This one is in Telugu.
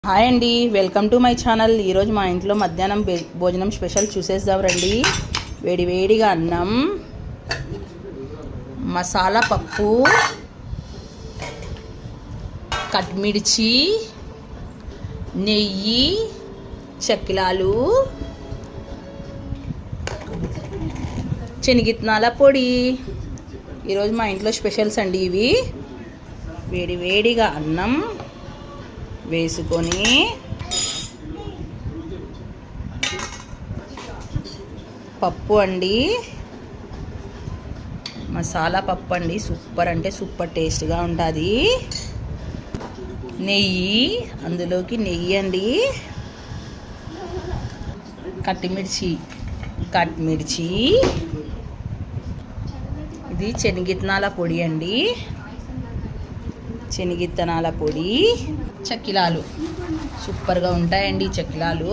హాయ్ అండి, వెల్కమ్ టు మై ఛానల్. ఈరోజు మా ఇంట్లో మధ్యాహ్నం భోజనం స్పెషల్ చూసేద్దాం రండి. వేడివేడిగా అన్నం, మసాలా పప్పు, కట్మిర్చి, నెయ్యి, చెక్కిలాలు, శనగిత్తనాల పొడి. ఈరోజు మా ఇంట్లో స్పెషల్స్ అండి ఇవి. వేడివేడిగా అన్నం వేసుకొని పప్పు అండి, మసాలా పప్పు అండి. సూపర్ అంటే సూపర్ టేస్ట్గా ఉంటుంది. నెయ్యి, అందులోకి నెయ్యి అండి, కట్మిర్చి, ఇది శనగిత్తనాల పొడి అండి, శనగిత్తనాల పొడి, చెక్కిలాలు. సూపర్గా ఉంటాయండి చెక్కిలాలు.